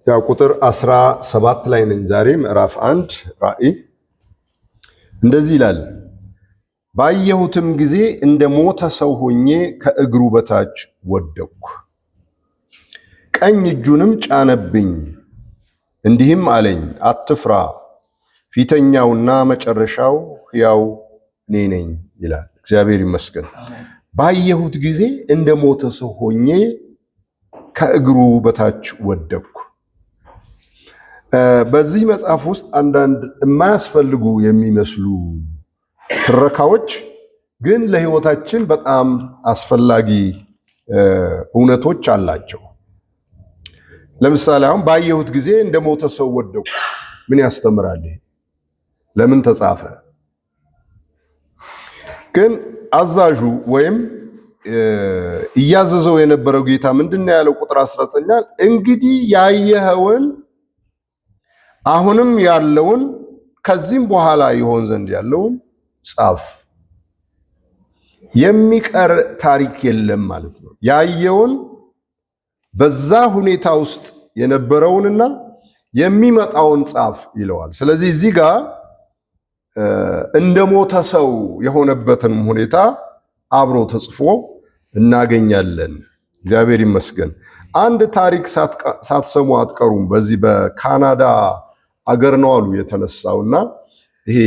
ያው ቁጥር 17 ላይ ነን ዛሬ ምዕራፍ 1 ራእይ እንደዚህ ይላል። ባየሁትም ጊዜ እንደ ሞተ ሰው ሆኜ ከእግሩ በታች ወደቅኩ። ቀኝ እጁንም ጫነብኝ፣ እንዲህም አለኝ፣ አትፍራ፣ ፊተኛውና መጨረሻው ሕያው እኔ ነኝ ይላል። እግዚአብሔር ይመስገን። ባየሁት ጊዜ እንደ ሞተ ሰው ሆኜ ከእግሩ በታች ወደቅኩ። በዚህ መጽሐፍ ውስጥ አንዳንድ የማያስፈልጉ የሚመስሉ ትረካዎች ግን ለሕይወታችን በጣም አስፈላጊ እውነቶች አላቸው። ለምሳሌ አሁን ባየሁት ጊዜ እንደ ሞተ ሰው ወደቅኩ ምን ያስተምራል? ለምን ተጻፈ? ግን አዛዡ ወይም እያዘዘው የነበረው ጌታ ምንድነው ያለው? ቁጥር 19 እንግዲህ ያየኸውን አሁንም ያለውን ከዚህም በኋላ ይሆን ዘንድ ያለውን ጻፍ። የሚቀር ታሪክ የለም ማለት ነው። ያየውን በዛ ሁኔታ ውስጥ የነበረውንና የሚመጣውን ጻፍ ይለዋል። ስለዚህ እዚህ ጋር እንደ ሞተ ሰው የሆነበትን ሁኔታ አብሮ ተጽፎ እናገኛለን። እግዚአብሔር ይመስገን። አንድ ታሪክ ሳትሰሙ አትቀሩም። በዚህ በካናዳ አገር ነው አሉ የተነሳውና ይሄ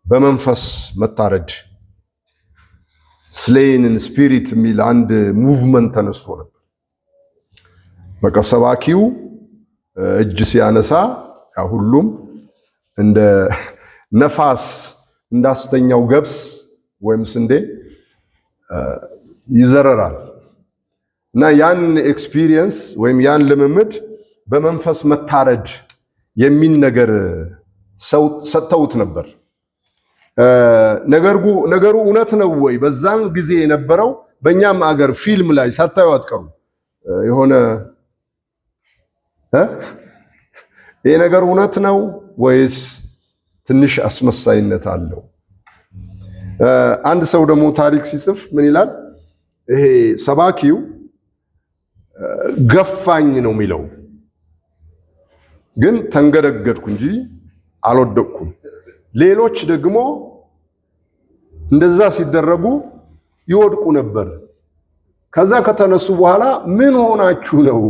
በመንፈስ መታረድ ስሌይንን ስፒሪት የሚል አንድ ሙቭመንት ተነስቶ ነበር። በቃ ሰባኪው እጅ ሲያነሳ ያ ሁሉም እንደ ነፋስ እንዳስተኛው ገብስ ወይም ስንዴ ይዘረራል እና ያን ኤክስፒሪየንስ ወይም ያን ልምምድ በመንፈስ መታረድ የሚል ነገር ሰጥተውት ነበር። ነገሩ እውነት ነው ወይ? በዛን ጊዜ የነበረው በእኛም አገር ፊልም ላይ ሳታዩ አትቀሩ። የሆነ ይሄ ነገር እውነት ነው ወይስ ትንሽ አስመሳይነት አለው? አንድ ሰው ደግሞ ታሪክ ሲጽፍ ምን ይላል? ይሄ ሰባኪው ገፋኝ ነው የሚለው፣ ግን ተንገደገድኩ እንጂ አልወደቅኩም። ሌሎች ደግሞ እንደዛ ሲደረጉ ይወድቁ ነበር። ከዛ ከተነሱ በኋላ ምን ሆናችሁ ነው?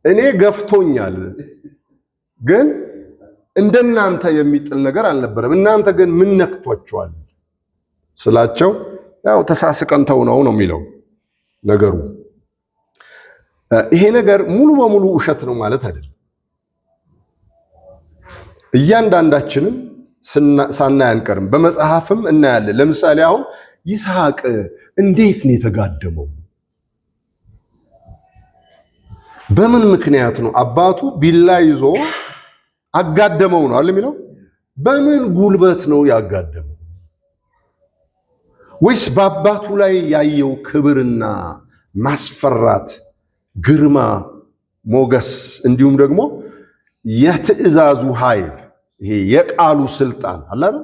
እኔ ገፍቶኛል፣ ግን እንደናንተ የሚጥል ነገር አልነበረም። እናንተ ግን ምን ነክቷችኋል ስላቸው ያው ተሳስቀን ተው ነው የሚለው ነገሩ። ይሄ ነገር ሙሉ በሙሉ ውሸት ነው ማለት አይደለም። እያንዳንዳችንም ሳናይ አንቀርም። በመጽሐፍም እናያለን። ለምሳሌ አሁን ይስሐቅ እንዴት ነው የተጋደመው? በምን ምክንያት ነው? አባቱ ቢላ ይዞ አጋደመው ነው አይደል የሚለው? በምን ጉልበት ነው ያጋደመው? ወይስ በአባቱ ላይ ያየው ክብርና ማስፈራት፣ ግርማ፣ ሞገስ እንዲሁም ደግሞ የትዕዛዙ ኃይል ይሄ የቃሉ ስልጣን አለ አይደል?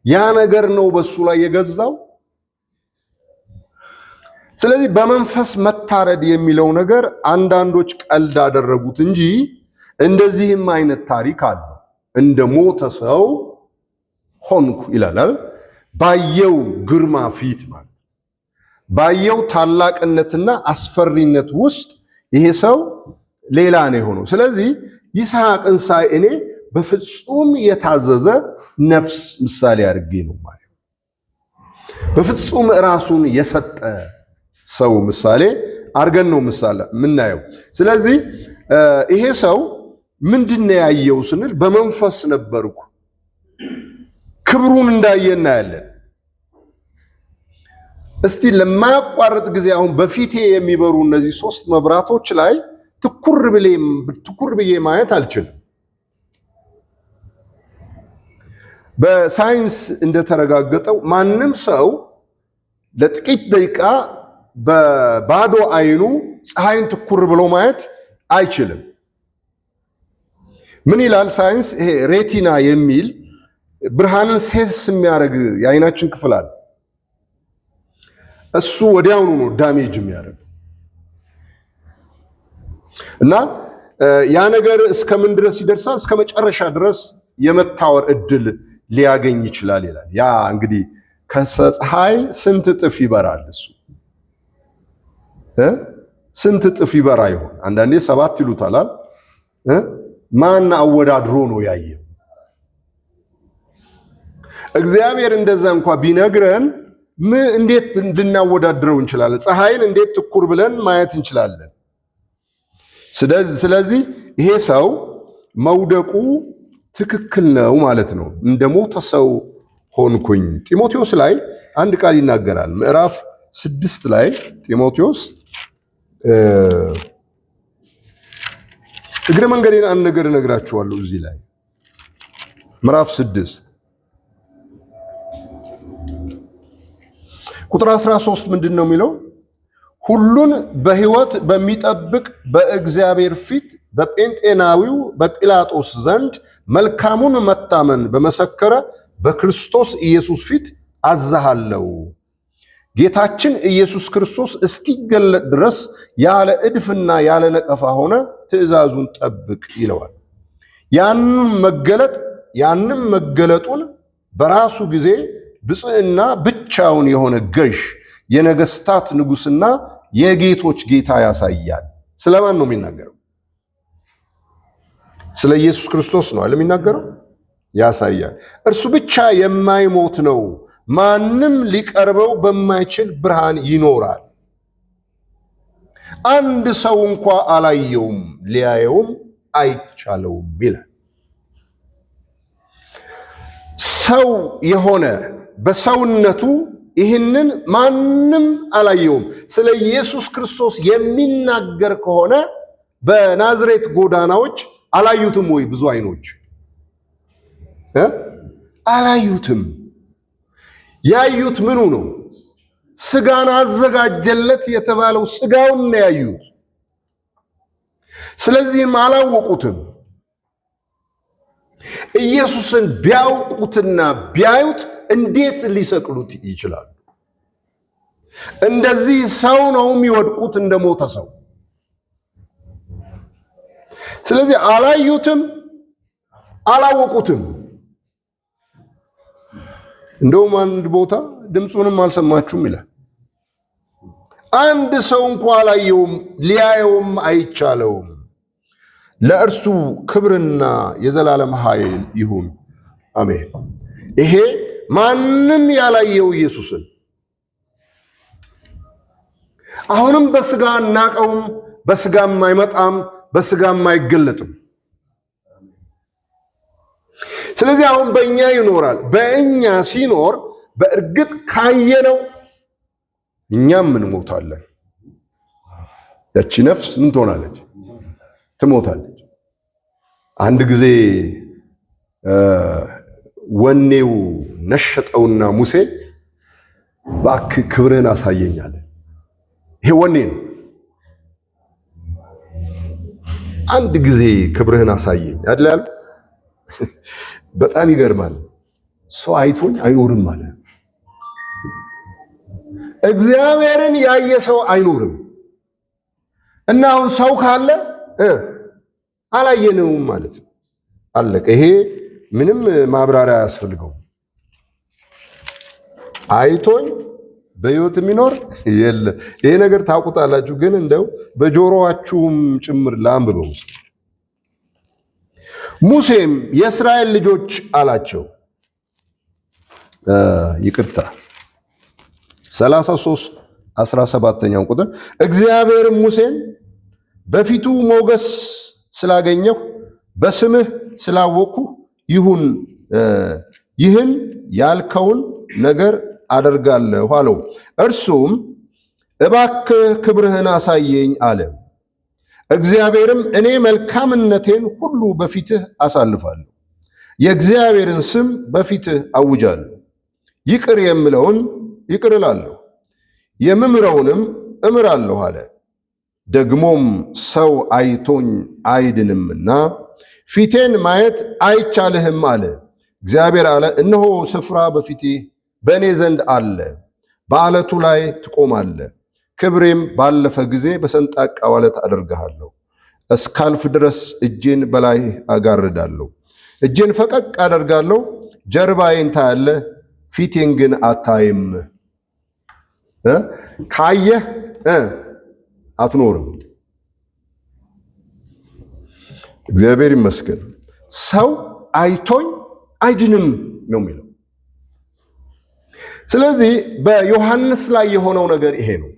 ያ ነገር ነው በሱ ላይ የገዛው። ስለዚህ በመንፈስ መታረድ የሚለው ነገር አንዳንዶች ቀልድ አደረጉት እንጂ እንደዚህም አይነት ታሪክ አለ። እንደ ሞተ ሰው ሆንኩ ይላል አይደል? ባየው ግርማ ፊት ማለት ባየው ታላቅነትና አስፈሪነት ውስጥ ይሄ ሰው ሌላ ነው የሆነው። ስለዚህ ይስሐቅን ሳይ እኔ በፍጹም የታዘዘ ነፍስ ምሳሌ አድርጌ ነው ማለት በፍጹም ራሱን የሰጠ ሰው ምሳሌ አድርገን ነው ምሳሌ የምናየው። ስለዚህ ይሄ ሰው ምንድነው ያየው ስንል በመንፈስ ነበርኩ፣ ክብሩን እንዳየ እናያለን። እስቲ ለማያቋርጥ ጊዜ አሁን በፊቴ የሚበሩ እነዚህ 3 መብራቶች ላይ ትኩር ብዬ ማየት አልችልም። በሳይንስ እንደተረጋገጠው ማንም ሰው ለጥቂት ደቂቃ በባዶ አይኑ ፀሐይን ትኩር ብሎ ማየት አይችልም። ምን ይላል ሳይንስ? ይሄ ሬቲና የሚል ብርሃንን ሴንስ የሚያደርግ የአይናችን ክፍል አለ። እሱ ወዲያውኑ ነው ዳሜጅ የሚያደርግ እና ያ ነገር እስከምን ድረስ ይደርሳል? እስከ መጨረሻ ድረስ የመታወር እድል ሊያገኝ ይችላል ይላል። ያ እንግዲህ ከፀሐይ ስንት እጥፍ ይበራል? እሱ ስንት እጥፍ ይበራ ይሆን? አንዳንዴ 7 ይሉታል። ማን አወዳድሮ ነው ያየው? እግዚአብሔር እንደዛ እንኳን ቢነግረን እንዴት ልናወዳድረው እንችላለን? ፀሐይን እንዴት ትኩር ብለን ማየት እንችላለን? ስለዚህ ይሄ ሰው መውደቁ ትክክል ነው ማለት ነው። እንደ ሞተ ሰው ሆንኩኝ። ጢሞቴዎስ ላይ አንድ ቃል ይናገራል። ምዕራፍ 6 ላይ ጢሞቴዎስ እግረ መንገዴን አንድ ነገር እነግራችኋለሁ። እዚህ ላይ ምዕራፍ 6 ቁጥር 13 ምንድን ነው የሚለው? ሁሉን በሕይወት በሚጠብቅ በእግዚአብሔር ፊት በጴንጤናዊው በጲላጦስ ዘንድ መልካሙን መታመን በመሰከረ በክርስቶስ ኢየሱስ ፊት አዝሃለሁ። ጌታችን ኢየሱስ ክርስቶስ እስኪገለጥ ድረስ ያለ እድፍና ያለ ነቀፋ ሆነ ትእዛዙን ጠብቅ ይለዋል። ያንም መገለጡን በራሱ ጊዜ ብፅዕና ብቻውን የሆነ ገዥ የነገስታት ንጉስና የጌቶች ጌታ ያሳያል። ስለማን ነው የሚናገረው? ስለ ኢየሱስ ክርስቶስ ነው አይደል የሚናገረው? ያሳያል። እርሱ ብቻ የማይሞት ነው፣ ማንም ሊቀርበው በማይችል ብርሃን ይኖራል። አንድ ሰው እንኳ አላየውም፣ ሊያየውም አይቻለውም ይላል። ሰው የሆነ በሰውነቱ ይህንን ማንም አላየውም። ስለ ኢየሱስ ክርስቶስ የሚናገር ከሆነ በናዝሬት ጎዳናዎች አላዩትም ወይ? ብዙ አይኖች አላዩትም። ያዩት ምኑ ነው? ስጋን አዘጋጀለት የተባለው ስጋውን ነው ያዩት። ስለዚህም አላወቁትም። ኢየሱስን ቢያውቁትና ቢያዩት እንዴት ሊሰቅሉት ይችላሉ? እንደዚህ ሰው ነው የሚወድቁት፣ እንደሞተ ሰው። ስለዚህ አላዩትም፣ አላወቁትም። እንደውም አንድ ቦታ ድምፁንም አልሰማችሁም ይላል። አንድ ሰው እንኳ አላየውም፣ ሊያየውም አይቻለውም። ለእርሱ ክብርና የዘላለም ኃይል ይሁን፣ አሜን። ይሄ ማንም ያላየው ኢየሱስን አሁንም በስጋ እናቀውም፣ በስጋም አይመጣም፣ በስጋም አይገለጥም። ስለዚህ አሁን በእኛ ይኖራል። በእኛ ሲኖር በእርግጥ ካየነው እኛም እንሞታለን። ያቺ ነፍስ ምን ትሆናለች? ትሞታለች። አንድ ጊዜ ወኔው ነሸጠውና ሙሴ እባክህ ክብርህን አሳየኛል። ይሄ ወኔ ነው። አንድ ጊዜ ክብርህን አሳየኝ አይደል ያለው። በጣም ይገርማል። ሰው አይቶኝ አይኖርም ማለት እግዚአብሔርን ያየ ሰው አይኖርም። እና አሁን ሰው ካለ አላየነውም ማለት ነው። አለቀ። ይሄ ምንም ማብራሪያ አያስፈልገው። አይቶኝ በሕይወት የሚኖር የለ። ይሄ ነገር ታውቁታላችሁ፣ ግን እንደው በጆሮአችሁም ጭምር ላንብበው። ሙሴም የእስራኤል ልጆች አላቸው፣ ይቅርታ 33:17 ቁጥር እግዚአብሔርም ሙሴን በፊቱ ሞገስ ስላገኘሁ በስምህ ስላወቅሁ ይህን ያልከውን ነገር አደርጋለሁ አለው። እርሱም እባክህ ክብርህን አሳየኝ አለ። እግዚአብሔርም እኔ መልካምነቴን ሁሉ በፊትህ አሳልፋለሁ፣ የእግዚአብሔርን ስም በፊትህ አውጃለሁ። ይቅር የምለውን ይቅር እላለሁ፣ የምምረውንም እምራለሁ አለ። ደግሞም ሰው አይቶኝ አይድንምና ፊቴን ማየት አይቻልህም አለ። እግዚአብሔር አለ፣ እነሆ ስፍራ በፊቴ በእኔ ዘንድ አለ፣ በዓለቱ ላይ ትቆማለህ፣ ክብሬም ባለፈ ጊዜ በሰንጣቃ ዓለት አደርግሃለሁ፣ እስካልፍ ድረስ እጄን በላይ አጋርዳለሁ። እጄን ፈቀቅ አደርጋለሁ፣ ጀርባዬን ታያለህ፣ ፊቴን ግን አታይም። ካየህ አትኖርም። እግዚአብሔር ይመስገን። ሰው አይቶኝ አይድንም ነው የሚለው። ስለዚህ በዮሐንስ ላይ የሆነው ነገር ይሄ ነው።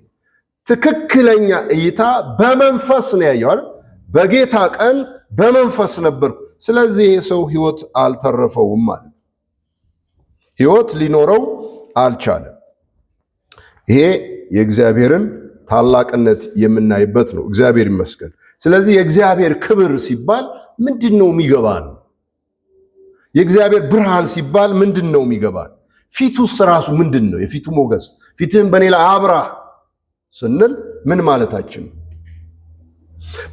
ትክክለኛ እይታ በመንፈስ ነው ያየው። በጌታ ቀን በመንፈስ ነበር። ስለዚህ ይሄ ሰው ሕይወት አልተረፈውም ማለት ነው። ሕይወት ሊኖረው አልቻለም። ይሄ የእግዚአብሔርን ታላቅነት የምናይበት ነው። እግዚአብሔር ይመስገን። ስለዚህ የእግዚአብሔር ክብር ሲባል ምንድነው የሚገባን? የእግዚአብሔር ብርሃን ሲባል ምንድነው የሚገባን? ፊቱስ ራሱ ምንድነው? የፊቱ ሞገስ ፊትህን በኔ ላይ አብራ ስንል ምን ማለታችን?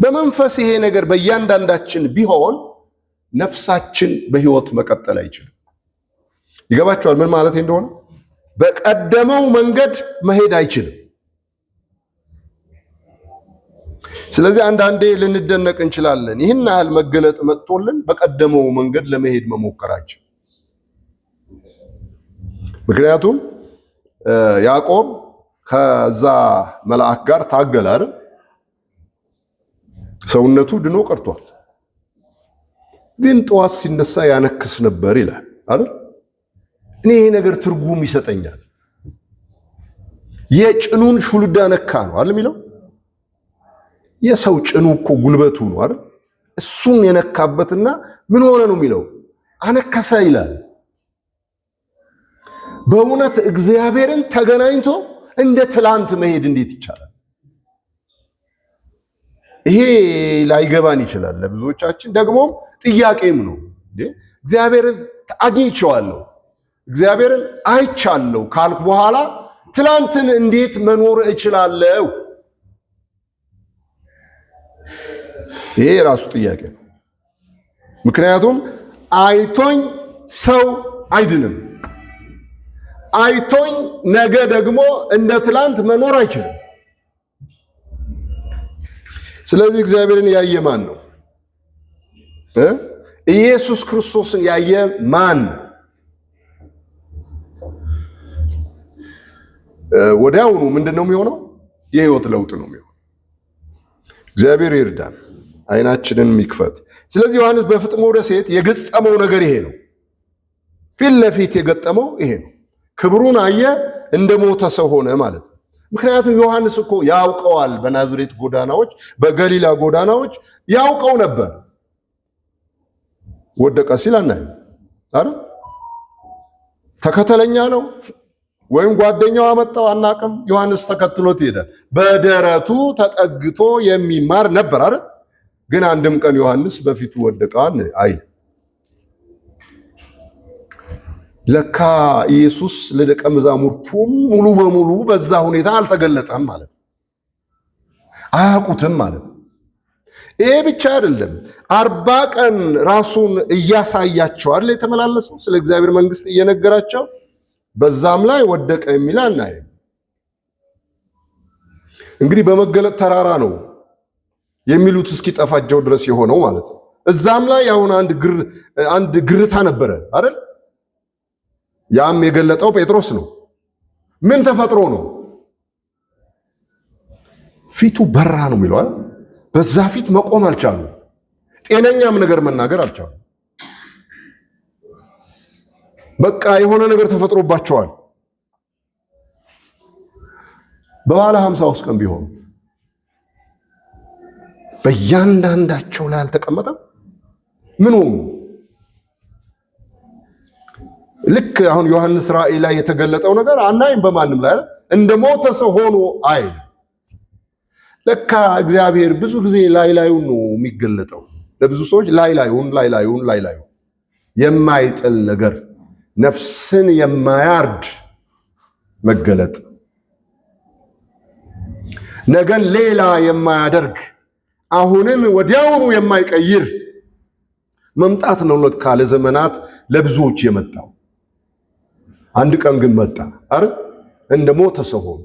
በመንፈስ ይሄ ነገር በእያንዳንዳችን ቢሆን ነፍሳችን በሕይወት መቀጠል አይችልም። ይገባችኋል ምን ማለት እንደሆነ? በቀደመው መንገድ መሄድ አይችልም። ስለዚህ አንዳንዴ ልንደነቅ እንችላለን፣ ይህን ያህል መገለጥ መጥቶልን በቀደመው መንገድ ለመሄድ መሞከራችን። ምክንያቱም ያዕቆብ ከዛ መልአክ ጋር ታገለ አይደል? ሰውነቱ ድኖ ቀርቷል፣ ግን ጠዋት ሲነሳ ያነክስ ነበር ይላል አይደል? እኔ ይሄ ነገር ትርጉም ይሰጠኛል። የጭኑን ሹልዳ ነካ ነው አይደል የሚለው? የሰው ጭኑ እኮ ጉልበቱ ነው አይደል? እሱን የነካበትና ምን ሆነ ነው የሚለው? አነከሰ ይላል። በእውነት እግዚአብሔርን ተገናኝቶ እንደ ትላንት መሄድ እንዴት ይቻላል? ይሄ ላይገባን ይችላል ለብዙዎቻችን። ደግሞ ጥያቄም ነው። እግዚአብሔርን አግኝቼዋለሁ፣ እግዚአብሔርን አይቻለሁ ካልኩ በኋላ ትላንትን እንዴት መኖር እችላለሁ? ይሄ ራሱ ጥያቄ ነው። ምክንያቱም አይቶኝ ሰው አይድንም። አይቶኝ ነገ ደግሞ እንደ ትላንት መኖር አይችልም። ስለዚህ እግዚአብሔርን ያየ ማን ነው? ኢየሱስ ክርስቶስን ያየ ማን ነው? ወዲያውኑ ምንድነው የሚሆነው? የህይወት ለውጥ ነው የሚሆነው። እግዚአብሔር ይርዳን፣ አይናችንን ይክፈት። ስለዚህ ዮሐንስ በፍጥሞ ደሴት የገጠመው ነገር ይሄ ነው። ፊት ለፊት የገጠመው ይሄ ነው። ክብሩን አየ፣ እንደ ሞተ ሰው ሆነ ማለት ነው። ምክንያቱም ዮሐንስ እኮ ያውቀዋል። በናዝሬት ጎዳናዎች፣ በገሊላ ጎዳናዎች ያውቀው ነበር። ወደቀ ሲል አናይም አይደል? ተከተለኛ ነው ወይም ጓደኛው አመጣው አናቅም። ዮሐንስ ተከትሎት ሄደ። በደረቱ ተጠግቶ የሚማር ነበር አይደል? ግን አንድም ቀን ዮሐንስ በፊቱ ወደቀን አይ ለካ ኢየሱስ ለደቀ መዛሙርቱ ሙሉ በሙሉ በዛ ሁኔታ አልተገለጠም ማለት ነው። አያውቁትም ማለት ነው። ይሄ ብቻ አይደለም፣ 40 ቀን ራሱን እያሳያቸው አይደል የተመላለሰው፣ ስለ እግዚአብሔር መንግስት እየነገራቸው። በዛም ላይ ወደቀ የሚል አናይም። እንግዲህ በመገለጥ ተራራ ነው የሚሉት እስኪጠፋቸው ድረስ የሆነው ማለት ነው። እዛም ላይ አሁን አንድ ግርታ ነበረ አይደል? ያም የገለጠው ጴጥሮስ ነው። ምን ተፈጥሮ ነው? ፊቱ በራ ነው የሚለው አይደል? በዛ ፊት መቆም አልቻሉ። ጤነኛም ነገር መናገር አልቻሉ። በቃ የሆነ ነገር ተፈጥሮባቸዋል። በኋላ 50 ቀን ቢሆን በእያንዳንዳቸው ላይ አልተቀመጠም። ምን ሆኑ? ልክ አሁን ዮሐንስ ራእይ ላይ የተገለጠው ነገር አናይም በማንም ላይ እንደ ሞተ ሰው ሆኖ አይል። ለካ እግዚአብሔር ብዙ ጊዜ ላዩን ነው የሚገለጠው ለብዙ ሰዎች። ላዩን የማይጥል ነገር፣ ነፍስን የማያርድ መገለጥ፣ ነገን ሌላ የማያደርግ አሁንን ወዲያውኑ የማይቀይር መምጣት ነው ለካ ለዘመናት ለብዙዎች የመጣው። አንድ ቀን ግን መጣ አይደል? እንደ ሞተ ሰው ሆኖ።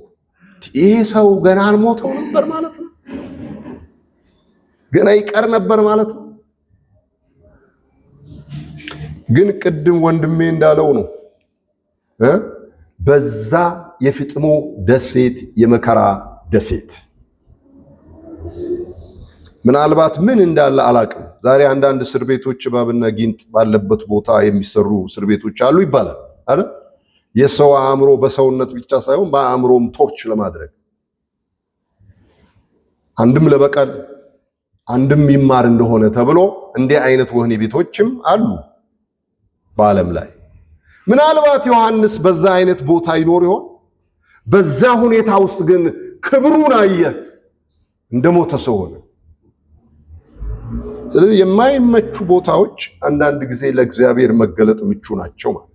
ይሄ ሰው ገና አልሞተው ነበር ማለት ነው። ገና ይቀር ነበር ማለት ነው። ግን ቅድም ወንድሜ እንዳለው ነው በዛ የፍጥሞ ደሴት የመከራ ደሴት ምናልባት ምን እንዳለ አላቅም። ዛሬ አንዳንድ እስር ቤቶች እባብና ጊንጥ ባለበት ቦታ የሚሰሩ እስር ቤቶች አሉ ይባላል አይደል? የሰው አእምሮ በሰውነት ብቻ ሳይሆን በአእምሮም ቶርች ለማድረግ አንድም ለበቀል አንድም ይማር እንደሆነ ተብሎ እንዲህ አይነት ወህኒ ቤቶችም አሉ በዓለም ላይ። ምናልባት ዮሐንስ በዛ አይነት ቦታ ይኖር ይሆን? በዛ ሁኔታ ውስጥ ግን ክብሩን አየ፣ እንደሞተ ሰው ሆነ። ስለዚህ የማይመቹ ቦታዎች አንዳንድ ጊዜ ለእግዚአብሔር መገለጥ ምቹ ናቸው ማለት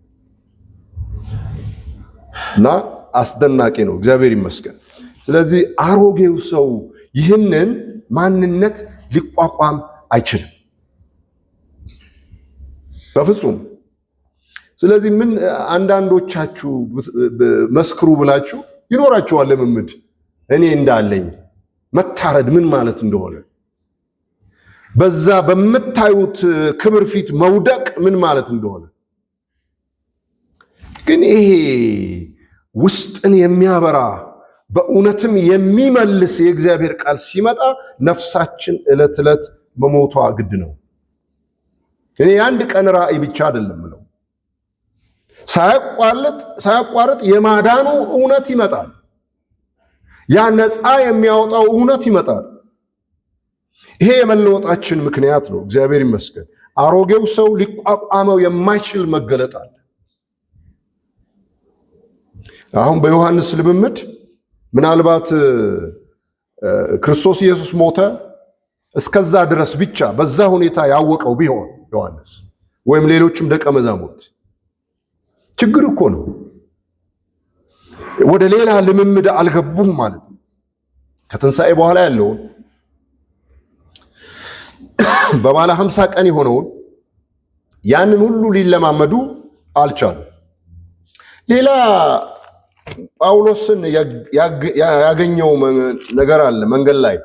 እና አስደናቂ ነው። እግዚአብሔር ይመስገን። ስለዚህ አሮጌው ሰው ይህንን ማንነት ሊቋቋም አይችልም በፍጹም። ስለዚህ ምን አንዳንዶቻችሁ መስክሩ ብላችሁ ይኖራችኋል ልምምድ እኔ እንዳለኝ መታረድ ምን ማለት እንደሆነ፣ በዛ በምታዩት ክብር ፊት መውደቅ ምን ማለት እንደሆነ። ግን ይሄ ውስጥን የሚያበራ በእውነትም የሚመልስ የእግዚአብሔር ቃል ሲመጣ ነፍሳችን ዕለት ዕለት መሞቷ ግድ ነው። እኔ የአንድ ቀን ራእይ ብቻ አይደለም ነው፣ ሳያቋርጥ የማዳኑ እውነት ይመጣል። ያ ነፃ የሚያወጣው እውነት ይመጣል። ይሄ የመለወጣችን ምክንያት ነው። እግዚአብሔር ይመስገን። አሮጌው ሰው ሊቋቋመው የማይችል መገለጥ አለ። አሁን በዮሐንስ ልምምድ ምናልባት ክርስቶስ ኢየሱስ ሞተ እስከዛ ድረስ ብቻ በዛ ሁኔታ ያወቀው ቢሆን ዮሐንስ ወይም ሌሎችም ደቀ መዛሙርት ችግር እኮ ነው። ወደ ሌላ ልምምድ አልገቡም ማለት ነው። ከትንሣኤ በኋላ ያለውን በባለ 50 ቀን የሆነውን ያንን ሁሉ ሊለማመዱ አልቻሉም። ሌላ ጳውሎስን ያገኘው ነገር አለ መንገድ ላይ።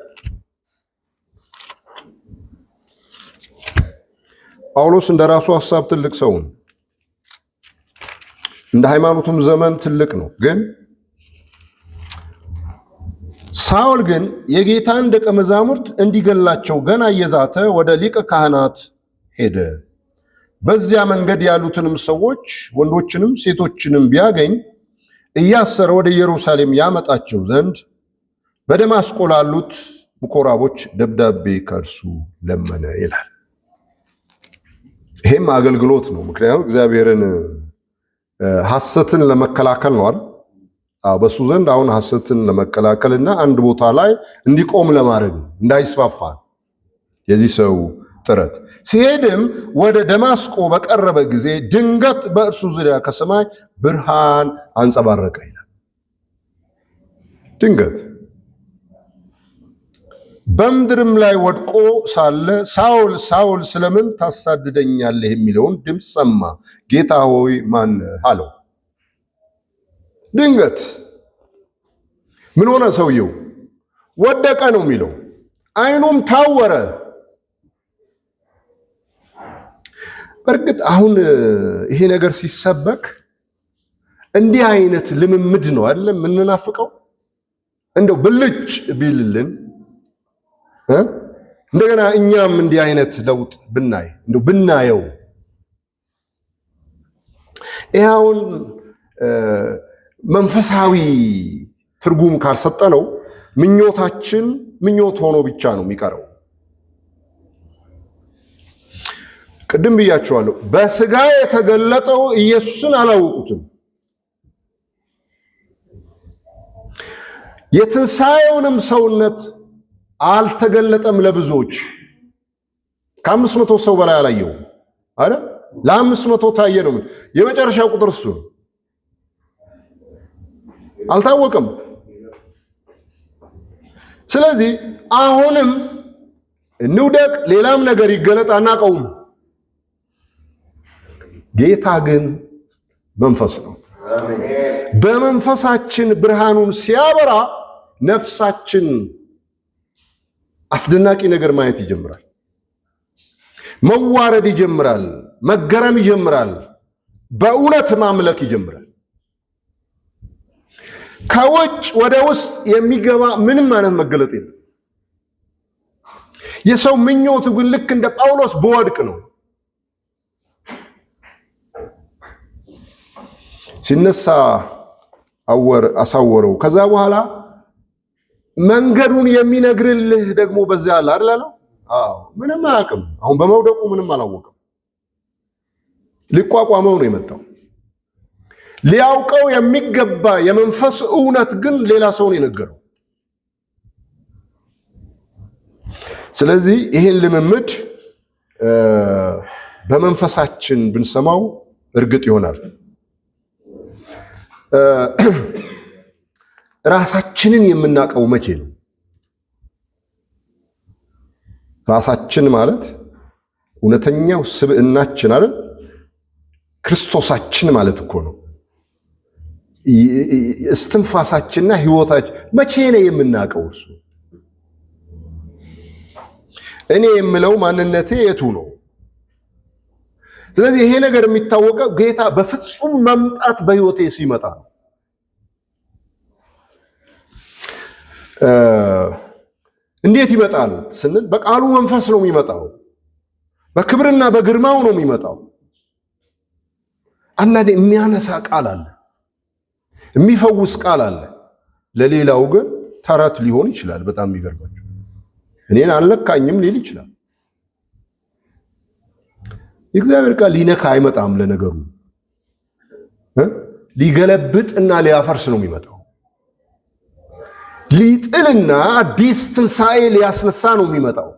ጳውሎስ እንደራሱ ሐሳብ ትልቅ ሰው ነው፣ እንደ ሃይማኖቱም ዘመን ትልቅ ነው። ግን ሳውል ግን የጌታን ደቀ መዛሙርት እንዲገላቸው ገና እየዛተ ወደ ሊቀ ካህናት ሄደ። በዚያ መንገድ ያሉትንም ሰዎች ወንዶችንም ሴቶችንም ቢያገኝ እያሰረ ወደ ኢየሩሳሌም ያመጣቸው ዘንድ በደማስቆ ላሉት ምኮራቦች ደብዳቤ ከእርሱ ለመነ ይላል። ይሄም አገልግሎት ነው። ምክንያቱም እግዚአብሔርን ሐሰትን ለመከላከል ነው አይደል? በሱ ዘንድ አሁን ሐሰትን ለመከላከልና አንድ ቦታ ላይ እንዲቆም ለማድረግ እንዳይስፋፋ የዚህ ሰው ጥረት። ሲሄድም ወደ ደማስቆ በቀረበ ጊዜ ድንገት በእርሱ ዙሪያ ከሰማይ ብርሃን አንጸባረቀ ይላል። ድንገት በምድርም ላይ ወድቆ ሳለ ሳውል ሳውል ስለምን ታሳድደኛለህ የሚለውን ድምፅ ሰማ። ጌታ ሆይ ማን አለው? ድንገት ምን ሆነ? ሰውየው ወደቀ ነው የሚለው። አይኑም ታወረ። በእርግጥ አሁን ይሄ ነገር ሲሰበክ እንዲህ አይነት ልምምድ ነው አይደለም የምንናፍቀው። እንደው ብልጭ ቢልልን እንደገና እኛም እንዲህ አይነት ለውጥ ብናይ እንደው ብናየው። ይሄውን መንፈሳዊ ትርጉም ካልሰጠነው ምኞታችን ምኞት ሆኖ ብቻ ነው የሚቀረው። ቅድም ብያቸዋለሁ። በስጋ የተገለጠው ኢየሱስን አላወቁትም። የትንሣኤውንም ሰውነት አልተገለጠም ለብዙዎች። ከ500 ሰው በላይ አላየው አይደል? ለ500 ታየ ነው። የመጨረሻው ቁጥር እሱ ነው። አልታወቀም። ስለዚህ አሁንም እንውደቅ፣ ሌላም ነገር ይገለጥ አናውቀውም። ጌታ ግን መንፈስ ነው። በመንፈሳችን ብርሃኑን ሲያበራ ነፍሳችን አስደናቂ ነገር ማየት ይጀምራል። መዋረድ ይጀምራል። መገረም ይጀምራል። በእውነት ማምለክ ይጀምራል። ከውጭ ወደ ውስጥ የሚገባ ምንም አይነት መገለጥ የለም። የሰው ምኞቱ ግን ልክ እንደ ጳውሎስ በወድቅ ነው። ሲነሳ አሳወረው። ከዛ በኋላ መንገዱን የሚነግርልህ ደግሞ በዚያ አለ አይደል? አዎ፣ ምንም አያውቅም። አሁን በመውደቁ ምንም አላወቅም። ሊቋቋመው ነው የመጣው። ሊያውቀው የሚገባ የመንፈስ እውነት ግን ሌላ ሰው ነው የነገረው። ስለዚህ ይህን ልምምድ በመንፈሳችን ብንሰማው እርግጥ ይሆናል። ራሳችንን የምናውቀው መቼ ነው? ራሳችን ማለት እውነተኛው ስብዕናችን አይደል? ክርስቶሳችን ማለት እኮ ነው። እስትንፋሳችንና ህይወታችን መቼ ነው የምናውቀው? እርሱ እኔ የምለው ማንነቴ የቱ ነው? ስለዚህ ይሄ ነገር የሚታወቀው ጌታ በፍጹም መምጣት በህይወቴ ሲመጣ ነው። እንዴት ይመጣል ስንል በቃሉ መንፈስ ነው የሚመጣው። በክብርና በግርማው ነው የሚመጣው። አንዳንዴ የሚያነሳ ቃል አለ፣ የሚፈውስ ቃል አለ። ለሌላው ግን ተረት ሊሆን ይችላል። በጣም የሚገርማችሁ እኔን አልነካኝም ሊል ይችላል። የእግዚአብሔር ቃል ሊነካ አይመጣም። ለነገሩ ሊገለብጥና ሊያፈርስ ነው የሚመጣው። ሊጥልና አዲስ ትንሣኤ ሊያስነሳ ነው የሚመጣው።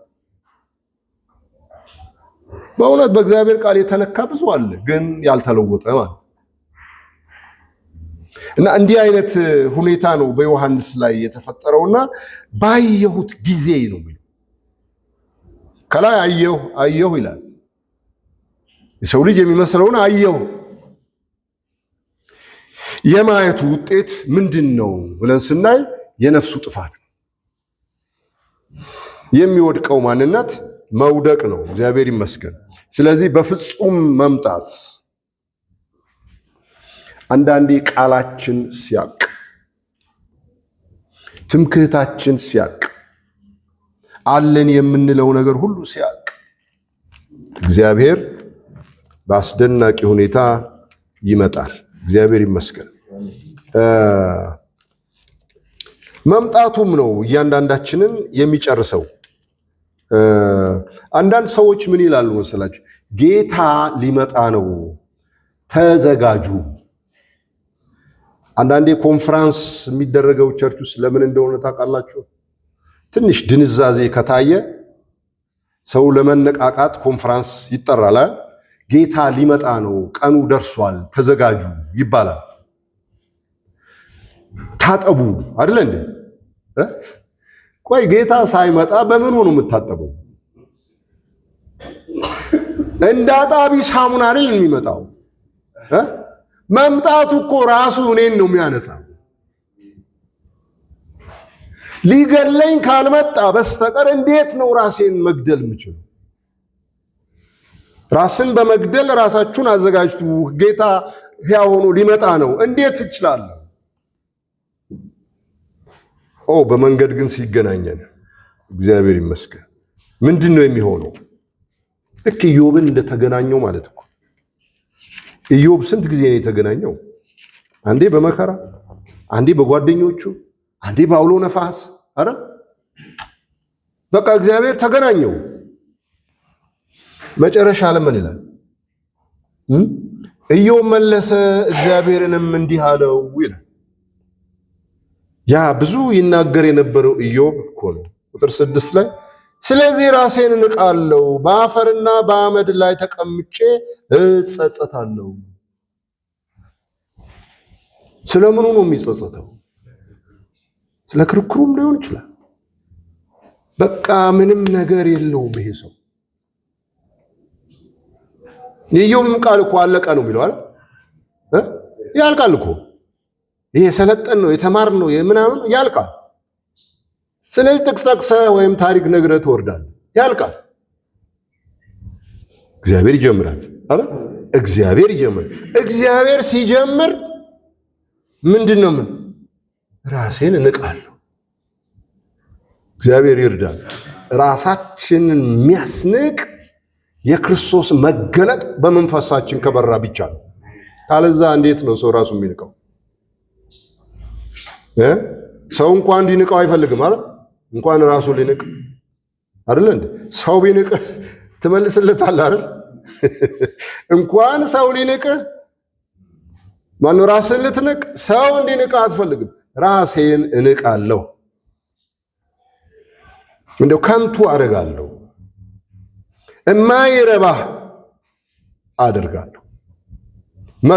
በእውነት በእግዚአብሔር ቃል የተነካ ብዙ አለ፣ ግን ያልተለወጠ ማለት እና እንዲህ አይነት ሁኔታ ነው በዮሐንስ ላይ የተፈጠረውና ባየሁት ጊዜ ነው የሚለው። ከላይ አየሁ ይላል። የሰው ልጅ የሚመስለውን አየሁ። የማየቱ ውጤት ምንድን ነው ብለን ስናይ የነፍሱ ጥፋት ነው። የሚወድቀው ማንነት መውደቅ ነው። እግዚአብሔር ይመስገን። ስለዚህ በፍጹም መምጣት አንዳንዴ ቃላችን ሲያቅ፣ ትምክህታችን ሲያቅ፣ አለን የምንለው ነገር ሁሉ ሲያቅ እግዚአብሔር በአስደናቂ ሁኔታ ይመጣል። እግዚአብሔር ይመስገን። መምጣቱም ነው እያንዳንዳችንን የሚጨርሰው። አንዳንድ ሰዎች ምን ይላሉ መሰላችሁ? ጌታ ሊመጣ ነው ተዘጋጁ። አንዳንዴ ኮንፈረንስ የሚደረገው ቸርች ውስጥ ለምን እንደሆነ ታውቃላችሁ? ትንሽ ድንዛዜ ከታየ ሰው ለመነቃቃት ኮንፈረንስ ይጠራል። ጌታ ሊመጣ ነው፣ ቀኑ ደርሷል፣ ተዘጋጁ ይባላል። ታጠቡ አይደል እንዴ? ቆይ ጌታ ሳይመጣ በምን ሆኖ የምታጠበው? እንደ አጣቢ ሳሙና አይደል የሚመጣው? መምጣቱ እኮ ራሱ እኔን ነው የሚያነጻው። ሊገለኝ ካልመጣ በስተቀር እንዴት ነው ራሴን መግደል የምችለው? ራስን በመግደል ራሳችሁን አዘጋጅቱ፣ ጌታ ሕያው ሆኖ ሊመጣ ነው፣ እንዴት እችላለሁ? በመንገድ ግን ሲገናኘን እግዚአብሔር ይመስገን ምንድን ነው የሚሆነው? ልክ ኢዮብን እንደተገናኘው ማለት እኮ። ኢዮብ ስንት ጊዜ ነው የተገናኘው? አንዴ በመከራ፣ አንዴ በጓደኞቹ፣ አንዴ በአውሎ ነፋስ። አረ በቃ እግዚአብሔር ተገናኘው። መጨረሻ ለምን ይላል? ኢዮብ መለሰ እግዚአብሔርንም እንዲህ አለው ይላል። ያ ብዙ ይናገር የነበረው ኢዮብ እኮ ነው። ቁጥር 6 ላይ ስለዚህ ራሴን እንቃለሁ፣ በአፈርና በአመድ ላይ ተቀምጬ እጸጸታለሁ። ስለምኑ ነው የሚጸጸተው? ስለ ክርክሩም ሊሆን ይችላል። በቃ ምንም ነገር የለውም ይሄ ሰው። የኢዮብም ቃል እኮ አለቀ ነው የሚለው አይደል? ያልቃል እኮ ይሄ ሰለጠን ነው የተማር ነው የምናምን ያልቃል። ስለዚህ ጥቅስ ጠቅሰህ ወይም ታሪክ ነግረህ ትወርዳለህ፣ ያልቃል። እግዚአብሔር ይጀምራል አይደል? እግዚአብሔር ይጀምራል። እግዚአብሔር ሲጀምር ምንድነው? ምን ራሴን እንቃለሁ። እግዚአብሔር ይርዳል። ራሳችንን የሚያስንቅ የክርስቶስ መገለጥ በመንፈሳችን ከበራ ብቻ ነው። ካለዛ እንዴት ነው ሰው ራሱ የሚንቀው? ሰው እንኳን እንዲንቀው አይፈልግም ማለት እንኳን ራሱ ሊንቅ አይደል እንዴ? ሰው ቢንቅ ትመልስለታለህ አይደል? እንኳን ሰው ሊንቅ ማነው ራስን ልትንቅ? ሰው እንዲንቅ አትፈልግም። ራሴን እንቃለሁ፣ እንደው ከንቱ አደርጋለሁ፣ የማይረባ አደርጋለሁ።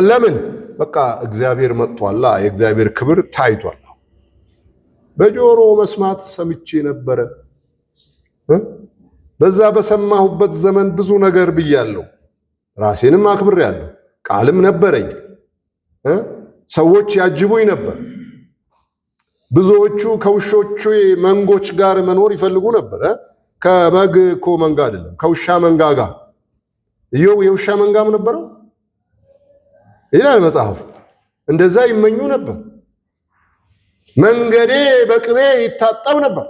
ለምን? በቃ እግዚአብሔር መጥቷላ፣ የእግዚአብሔር ክብር ታይቷል። በጆሮ መስማት ሰምቼ ነበረ። በዛ በሰማሁበት ዘመን ብዙ ነገር ብያለሁ፣ ራሴንም አክብሬያለሁ። ቃልም ነበረኝ፣ ሰዎች ያጅቡኝ ነበር። ብዙዎቹ ከውሾቹ መንጎች ጋር መኖር ይፈልጉ ነበር። ከበግ እኮ መንጋ አይደለም፣ ከውሻ መንጋ ጋር። ኢዮብ የውሻ መንጋም ነበረው ይላል መጽሐፉ። እንደዛ ይመኙ ነበር። መንገዴ በቅቤ ይታጠብ ነበር።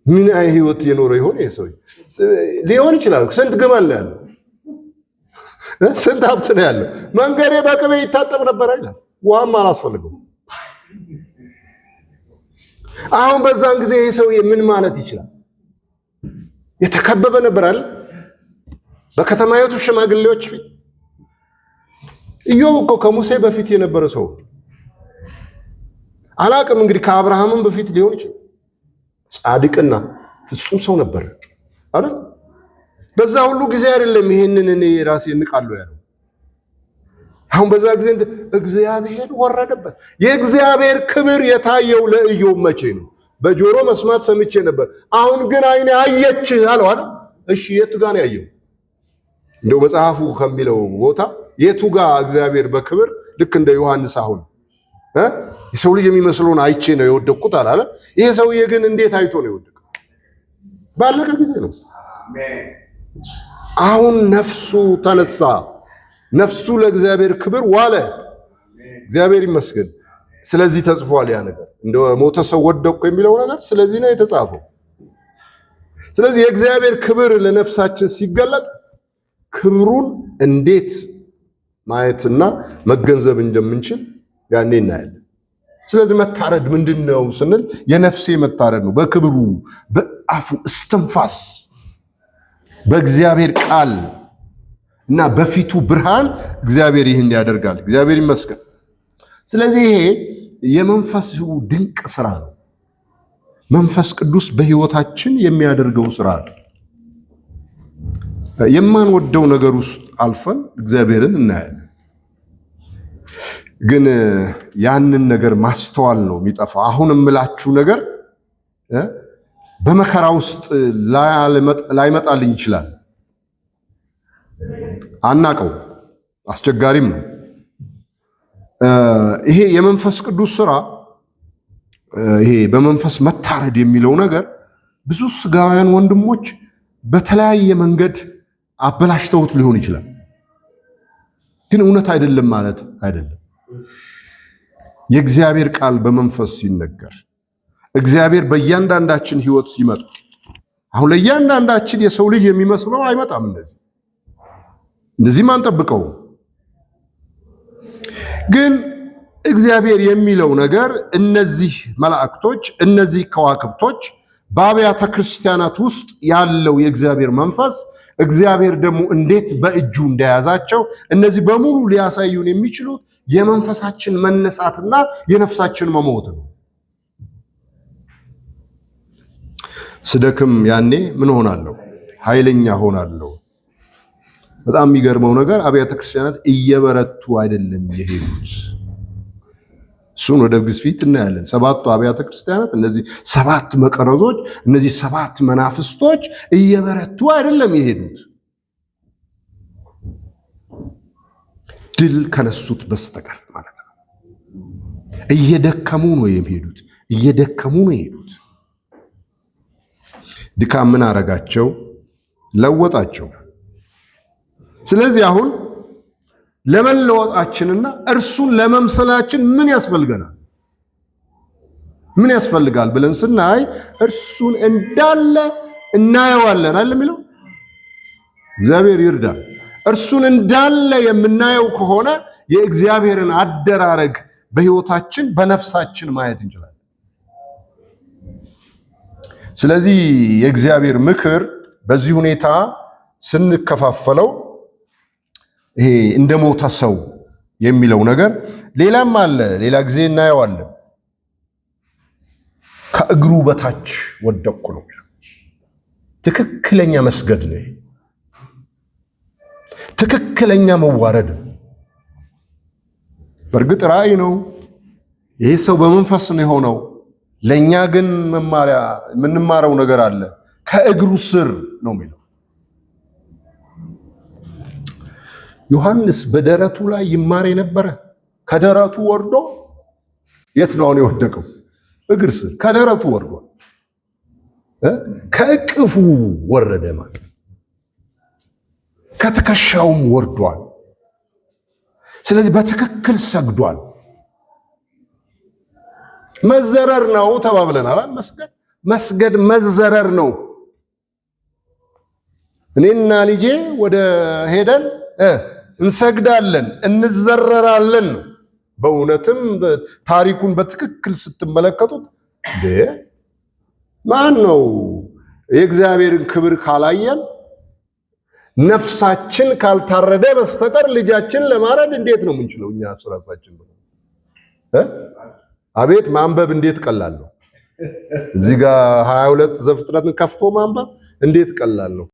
ምን አይ ህይወት የኖረ ይሆን የሰው ሊሆን ይችላል። ስንት ግመል ነው ያለው? ስንት ሀብት ነው ያለው? መንገዴ በቅቤ ይታጠብ ነበር አይደል? ውሃም አላስፈልገው። አሁን በዛን ጊዜ ይሄ ሰው ምን ማለት ይችላል? የተከበበ ነበር አይደል? በከተማይቱ ሽማግሌዎች ፊት። ኢዮብ እኮ ከሙሴ በፊት የነበረ ሰው አላቅም፣ እንግዲህ ከአብርሃምም በፊት ሊሆን ይችላል። ጻድቅና ፍጹም ሰው ነበር አይደል? በዛ ሁሉ ጊዜ አይደለም ይሄንን እኔ ራሴ እንቃለሁ ያለው። አሁን በዛ ጊዜ እግዚአብሔር ወረደበት። የእግዚአብሔር ክብር የታየው ለኢዮብ መቼ ነው? በጆሮ መስማት ሰምቼ ነበር፣ አሁን ግን አይኔ አየች አለው አይደል? እሺ የቱ ጋር ነው ያየው? እንደው መጽሐፉ ከሚለው ቦታ የቱ ጋር እግዚአብሔር በክብር ልክ እንደ ዮሐንስ አሁን የሰው ልጅ የሚመስለውን አይቼ ነው የወደቅኩት አላለ? ይሄ ሰውዬ ግን እንዴት አይቶ ነው የወደቀው? ባለቀ ጊዜ ነው። አሁን ነፍሱ ተነሳ፣ ነፍሱ ለእግዚአብሔር ክብር ዋለ። እግዚአብሔር ይመስገን። ስለዚህ ተጽፏል ያ ነገር፣ እንደ ሞተ ሰው ወደቅኩ የሚለው ነገር ስለዚህ ነው የተጻፈው። ስለዚህ የእግዚአብሔር ክብር ለነፍሳችን ሲገለጥ ክብሩን እንዴት ማየትና መገንዘብ እንደምንችል ያኔ እናያለን። ስለዚህ መታረድ ምንድነው ስንል የነፍሴ መታረድ ነው። በክብሩ በአፉ እስትንፋስ በእግዚአብሔር ቃል እና በፊቱ ብርሃን እግዚአብሔር ይህን ያደርጋል። እግዚአብሔር ይመስገን። ስለዚህ ይሄ የመንፈሱ ድንቅ ስራ ነው። መንፈስ ቅዱስ በህይወታችን የሚያደርገው ስራ ነው። የማንወደው ነገር ውስጥ አልፈን እግዚአብሔርን እናያለን። ግን ያንን ነገር ማስተዋል ነው የሚጠፋው። አሁን የምላችሁ ነገር በመከራ ውስጥ ላይመጣልኝ ይችላል። አናቀው፣ አስቸጋሪም ነው። ይሄ የመንፈስ ቅዱስ ስራ፣ ይሄ በመንፈስ መታረድ የሚለው ነገር ብዙ ስጋውያን ወንድሞች በተለያየ መንገድ አበላሽተውት ሊሆን ይችላል። ግን እውነት አይደለም ማለት አይደለም። የእግዚአብሔር ቃል በመንፈስ ሲነገር እግዚአብሔር በእያንዳንዳችን ህይወት ሲመጣ፣ አሁን ለእያንዳንዳችን የሰው ልጅ የሚመስለው አይመጣም። እንደዚህም አንጠብቀው። ግን እግዚአብሔር የሚለው ነገር እነዚህ መላእክቶች፣ እነዚህ ከዋክብቶች በአብያተ ክርስቲያናት ውስጥ ያለው የእግዚአብሔር መንፈስ እግዚአብሔር ደግሞ እንዴት በእጁ እንደያዛቸው እነዚህ በሙሉ ሊያሳዩን የሚችሉት የመንፈሳችን መነሳትና የነፍሳችን መሞት ነው። ስደክም ያኔ ምን ሆናለሁ? ኃይለኛ ሆናለሁ። በጣም የሚገርመው ነገር አብያተ ክርስቲያናት እየበረቱ አይደለም የሄዱት። እሱን ወደ ግዝፊት እናያለን። ሰባቱ አብያተ ክርስቲያናት፣ እነዚህ ሰባት መቀረዞች፣ እነዚህ ሰባት መናፍስቶች እየበረቱ አይደለም የሄዱት ድል ከነሱት በስተቀር ማለት ነው። እየደከሙ ነው የሚሄዱት፣ እየደከሙ ነው የሄዱት። ድካም ምን አረጋቸው? ለወጣቸው። ስለዚህ አሁን ለመለወጣችንና እርሱን ለመምሰላችን ምን ያስፈልገናል? ምን ያስፈልጋል ብለን ስናይ እርሱን እንዳለ እናየዋለን አይደል የሚለው። እግዚአብሔር ይርዳ። እርሱን እንዳለ የምናየው ከሆነ የእግዚአብሔርን አደራረግ በሕይወታችን በነፍሳችን ማየት እንችላለን። ስለዚህ የእግዚአብሔር ምክር በዚህ ሁኔታ ስንከፋፈለው ይሄ እንደ ሞተ ሰው የሚለው ነገር ሌላም አለ። ሌላ ጊዜ እናየዋለን። ከእግሩ በታች ወደቅኩ ነው። ትክክለኛ መስገድ ነው። ትክክለኛ መዋረድ ነው። በእርግጥ ራእይ ነው። ይሄ ሰው በመንፈስ ነው የሆነው። ለኛ ግን መማሪያ የምንማረው ነገር አለ። ከእግሩ ስር ነው የሚለው። ዮሐንስ በደረቱ ላይ ይማር የነበረ ከደረቱ ወርዶ የት ነው አሁን የወደቀው? እግር ስር። ከደረቱ ወርዷል። ከእቅፉ ወረደ ማለት ከትከሻውም ወርዷል። ስለዚህ በትክክል ሰግዷል። መዘረር ነው ተባብለናል። መስገድ መዘረር ነው። እኔና ልጄ ወደ ሄደን እንሰግዳለን፣ እንዘረራለን። በእውነትም ታሪኩን በትክክል ስትመለከቱት ማን ነው የእግዚአብሔርን ክብር ካላየን ነፍሳችን ካልታረደ በስተቀር ልጃችን ለማረድ እንዴት ነው የምንችለው? እኛ ራሳችን አቤት ማንበብ እንዴት ቀላል ነው። እዚህ ጋር 22 ዘፍጥረትን ከፍቶ ማንበብ እንዴት ቀላል ነው።